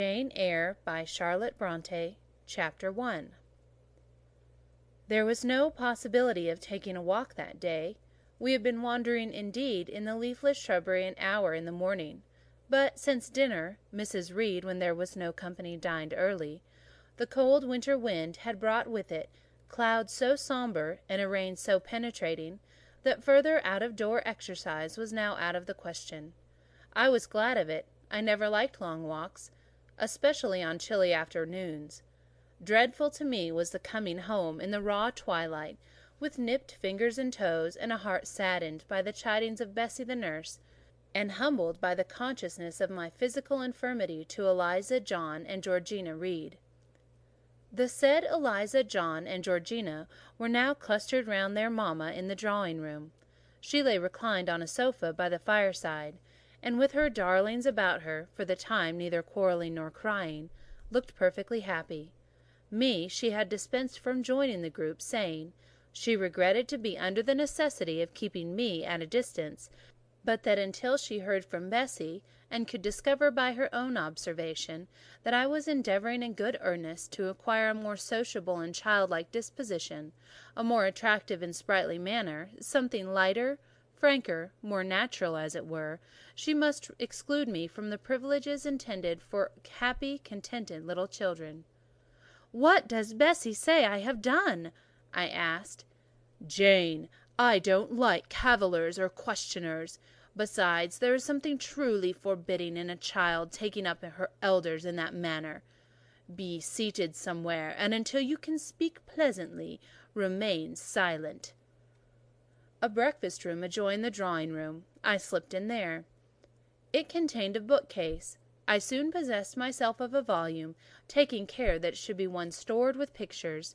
Jane Eyre by Charlotte Bronte. Chapter 1. There was no possibility of taking a walk that day. We had been wandering, indeed, in the leafless shrubbery an hour in the morning; but since dinner, Mrs. Reed, when there was no company, dined early, the cold winter wind had brought with it clouds so sombre, and a rain so penetrating, that further out-of-door exercise was now out of the question. I was glad of it. I never liked long walks, especially on chilly afternoons. Dreadful to me was the coming home in the raw twilight, with nipped fingers and toes, and a heart saddened by the chidings of Bessie the nurse, and humbled by the consciousness of my physical infirmity, to Eliza, John, and Georgina Reed. The said Eliza, John, and Georgina were now clustered round their mamma in the drawing-room. She lay reclined on a sofa by the fireside, and with her darlings about her, for the time neither quarrelling nor crying, looked perfectly happy. Me she had dispensed from joining the group, saying, she regretted to be under the necessity of keeping me at a distance, but that until she heard from Bessie, and could discover by her own observation that I was endeavouring in good earnest to acquire a more sociable and childlike disposition, a more attractive and sprightly manner, something lighter, franker, more natural, as it were, she must exclude me from the privileges intended for happy, contented little children. "What does Bessie say I have done?" I asked. "Jane, I don't like cavillers or questioners. Besides, there is something truly forbidding in a child taking up her elders in that manner. Be seated somewhere, and until you can speak pleasantly, remain silent." A breakfast-room adjoined the drawing-room. I slipped in there. It contained a bookcase. I soon possessed myself of a volume, taking care that it should be one stored with pictures.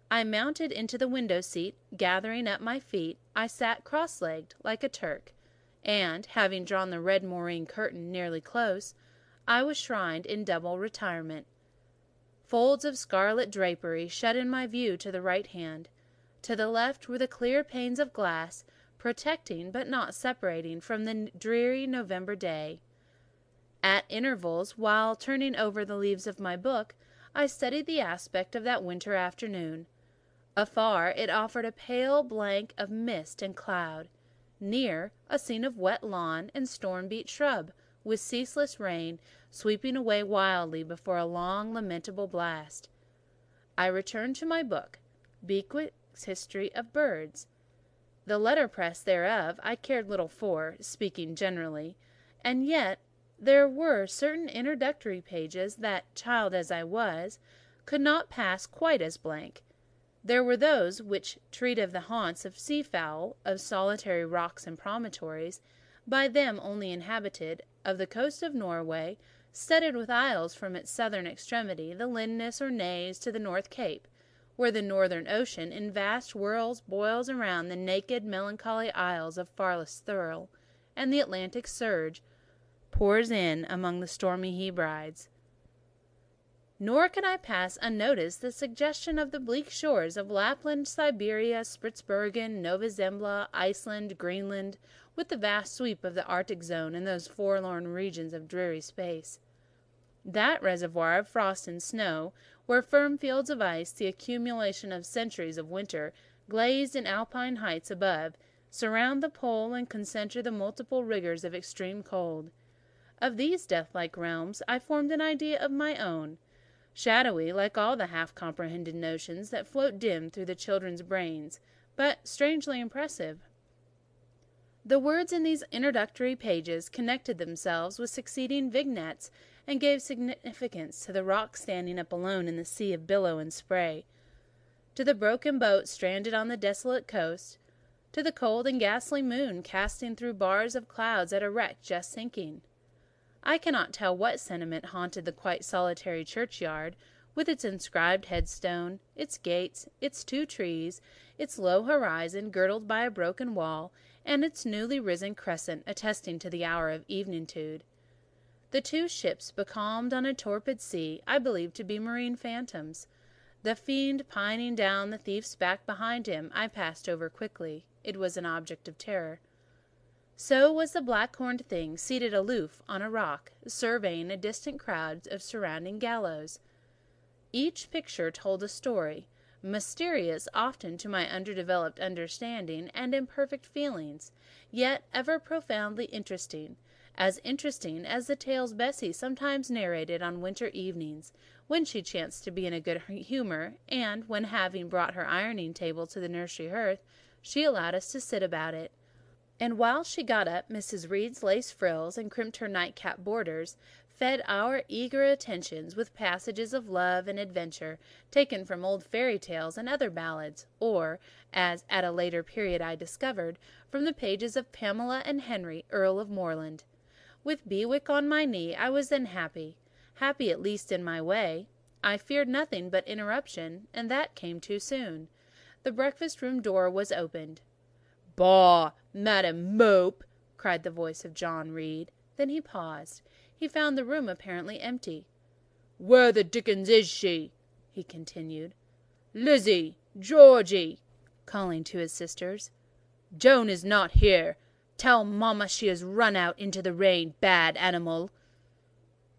I mounted into the window-seat. Gathering up my feet, I sat cross-legged, like a Turk, and, having drawn the red moreen curtain nearly close, I was shrined in double retirement. Folds of scarlet drapery shut in my view to the right hand. To the left were the clear panes of glass, protecting but not separating from the dreary November day. At intervals, while turning over the leaves of my book, I studied the aspect of that winter afternoon. Afar, it offered a pale blank of mist and cloud; near, a scene of wet lawn and storm-beat shrub, with ceaseless rain sweeping away wildly before a long, lamentable blast. I returned to my book, Bewick's History of Birds. The letterpress thereof I cared little for, speaking generally, and yet there were certain introductory pages that, child as I was, could not pass quite as blank. There were those which treat of the haunts of sea-fowl, of solitary rocks and promontories, by them only inhabited, of the coast of Norway, studded with isles from its southern extremity, the Lindness or Naze, to the North Cape, where the northern ocean in vast whirls boils around the naked, melancholy isles of Farthest Thurle, and the Atlantic surge pours in among the stormy Hebrides. Nor could I pass unnoticed the suggestion of the bleak shores of Lapland, Siberia, Spitzbergen, Nova Zembla, Iceland, Greenland, with the vast sweep of the Arctic zone and those forlorn regions of dreary space. That reservoir of frost and snow, where firm fields of ice, the accumulation of centuries of winter, glazed in alpine heights above, surround the pole and concentre the multiple rigours of extreme cold. Of these death-like realms I formed an idea of my own, shadowy like all the half-comprehended notions that float dim through the children's brains, but strangely impressive. The words in these introductory pages connected themselves with succeeding vignettes, and gave significance to the rock standing up alone in the sea of billow and spray, to the broken boat stranded on the desolate coast, to the cold and ghastly moon casting through bars of clouds at a wreck just sinking. I cannot tell what sentiment haunted the quite solitary churchyard, with its inscribed headstone, its gates, its 2 trees, its low horizon girdled by a broken wall, and its newly risen crescent attesting to the hour of eveningtude. The 2 ships becalmed on a torpid sea I believed to be marine phantoms. The fiend pining down the thief's back behind him I passed over quickly. It was an object of terror. So was the black-horned thing seated aloof on a rock, surveying a distant crowd of surrounding gallows. Each picture told a story, mysterious often to my underdeveloped understanding and imperfect feelings, yet ever profoundly interesting as the tales Bessie sometimes narrated on winter evenings, when she chanced to be in a good humour, and when, having brought her ironing-table to the nursery hearth, she allowed us to sit about it. And while she got up Mrs. Reed's lace frills and crimped her nightcap borders, fed our eager attentions with passages of love and adventure taken from old fairy tales and other ballads, or, as at a later period I discovered, from the pages of Pamela and Henry, Earl of Morland. With Bewick on my knee, I was then happy at least in my way. I feared nothing but interruption, and that came too soon. The breakfast-room door was opened. "Bah, Madam Mope!" cried the voice of John Reed. Then he paused. He found the room apparently empty. "Where the dickens is she?" he continued. "Lizzie! Georgie!" calling to his sisters. "Joan is not here. Tell mamma she has run out into the rain, bad animal."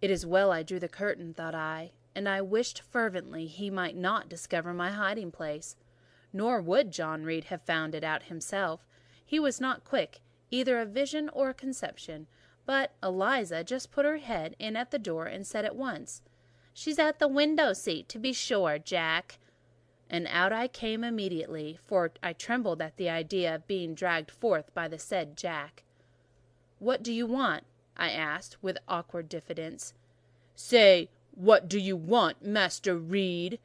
It is well I drew the curtain, thought I, and I wished fervently he might not discover my hiding-place. Nor would John Reed have found it out himself. He was not quick, either of vision or conception, but Eliza just put her head in at the door and said at once, "She's at the window-seat, to be sure, Jack." And out I came immediately, for I trembled at the idea of being dragged forth by the said Jack. "What do you want?" I asked, with awkward diffidence. "Say, what do you want, Master Reed?"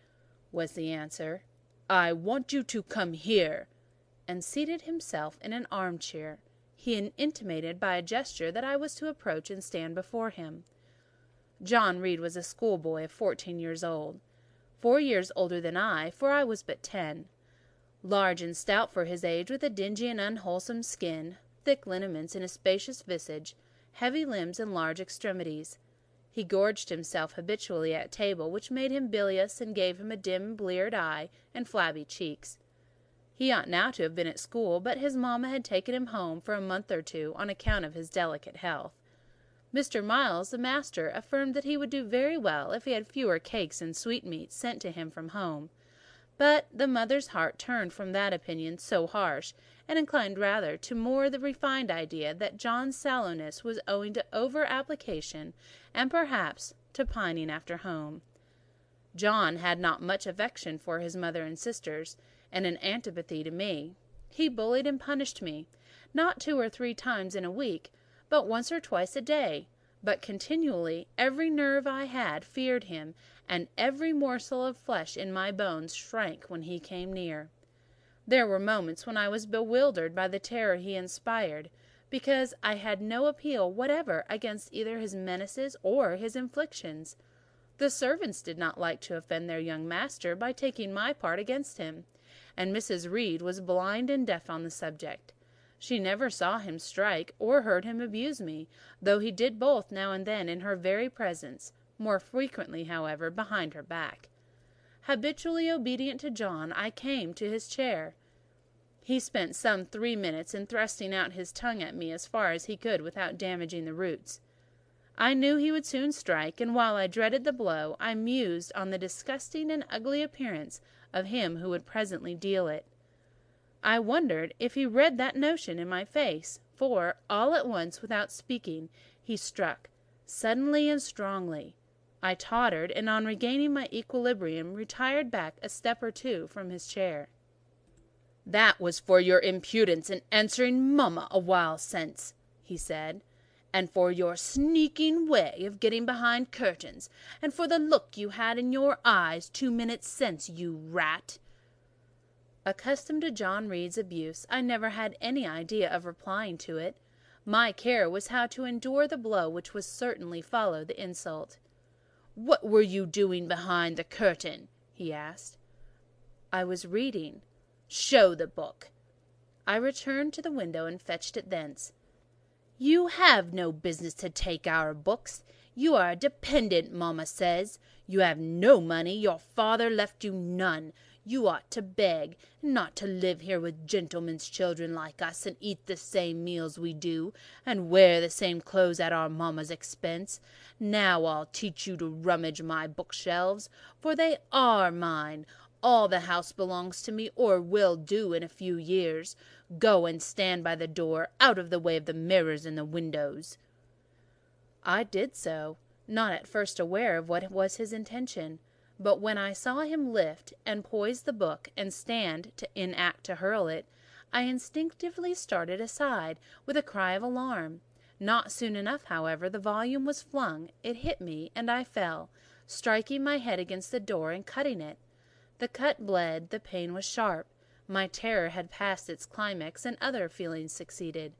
was the answer. "I want you to come here," and seated himself in an armchair. He intimated by a gesture that I was to approach and stand before him. John Reed was a schoolboy of 14 years old, 4 years older than I, for I was but 10. Large and stout for his age, with a dingy and unwholesome skin, thick lineaments in a spacious visage, heavy limbs and large extremities. He gorged himself habitually at table, which made him bilious and gave him a dim, bleared eye and flabby cheeks. He ought now to have been at school, but his mamma had taken him home for a month or two on account of his delicate health. Mr. Miles, the master, affirmed that he would do very well if he had fewer cakes and sweetmeats sent to him from home; but the mother's heart turned from that opinion so harsh, and inclined rather to more the refined idea that John's sallowness was owing to over-application, and perhaps to pining after home. John had not much affection for his mother and sisters, and an antipathy to me. He bullied and punished me, not 2 or 3 times in a week, but once or twice a day, but continually. Every nerve I had feared him, and every morsel of flesh in my bones shrank when he came near. There were moments when I was bewildered by the terror he inspired, because I had no appeal whatever against either his menaces or his inflictions. The servants did not like to offend their young master by taking my part against him, and Mrs. Reed was blind and deaf on the subject. She never saw him strike or heard him abuse me, though he did both now and then in her very presence, more frequently, however, behind her back. Habitually obedient to John, I came to his chair. He spent some 3 minutes in thrusting out his tongue at me as far as he could without damaging the roots. I knew he would soon strike, and while I dreaded the blow, I mused on the disgusting and ugly appearance of him who would presently deal it. I wondered if he read that notion in my face, for, all at once, without speaking, he struck, suddenly and strongly. I tottered, and on regaining my equilibrium, retired back a step or 2 from his chair. "That was for your impudence in answering mamma a while since," he said, "and for your sneaking way of getting behind curtains, and for the look you had in your eyes 2 minutes since, you rat." Accustomed to John Reed's abuse, I never had any idea of replying to it. My care was how to endure the blow which would certainly follow the insult. "What were you doing behind the curtain?" he asked. "I was reading." "Show the book." I returned to the window and fetched it thence. "You have no business to take our books. You are a dependent, mamma says. You have no money. Your father left you none. You ought to beg, and not to live here with gentlemen's children like us, and eat the same meals we do, and wear the same clothes at our mamma's expense. Now I'll teach you to rummage my bookshelves, for they are mine. All the house belongs to me, or will do in a few years. Go and stand by the door, out of the way of the mirrors in the windows." I did so, not at first aware of what was his intention. But when I saw him lift and poise the book and stand in act to hurl it, I instinctively started aside, with a cry of alarm. Not soon enough, however, the volume was flung, it hit me, and I fell, striking my head against the door and cutting it. The cut bled, the pain was sharp. My terror had passed its climax, and other feelings succeeded.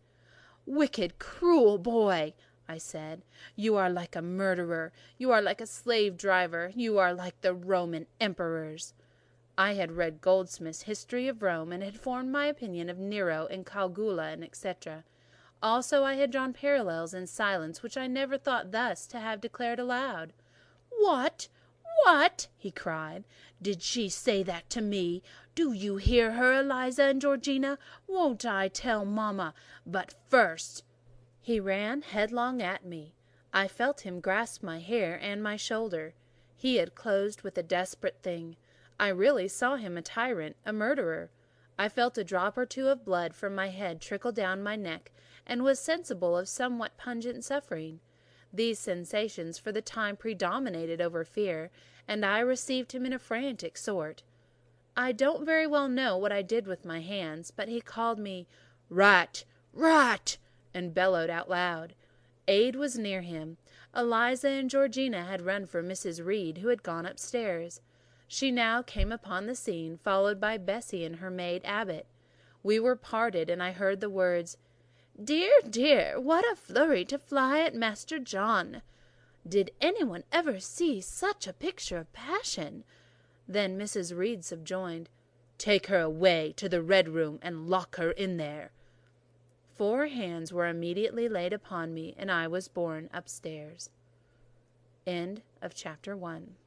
"Wicked, cruel boy!" I said. "You are like a murderer. You are like a slave-driver. You are like the Roman emperors." I had read Goldsmith's History of Rome, and had formed my opinion of Nero and Caligula, and etc. Also I had drawn parallels in silence which I never thought thus to have declared aloud. "What? What?" he cried. "Did she say that to me? Do you hear her, Eliza and Georgina? Won't I tell mamma? But first—" He ran headlong at me. I felt him grasp my hair and my shoulder. He had closed with a desperate thing. I really saw him a tyrant, a murderer. I felt a drop or two of blood from my head trickle down my neck, and was sensible of somewhat pungent suffering. These sensations for the time predominated over fear, and I received him in a frantic sort. I don't very well know what I did with my hands, but he called me "Rat! Rat!" and bellowed out loud. Aid was near him. Eliza and Georgina had run for Mrs. Reed, who had gone upstairs. She now came upon the scene, followed by Bessie and her maid Abbot. We were parted, and I heard the words, "Dear, dear, what a flurry to fly at Master John! Did anyone ever see such a picture of passion?" Then Mrs. Reed subjoined, "Take her away to the Red Room, and lock her in there." 4 hands were immediately laid upon me, and I was borne upstairs. End of chapter 1.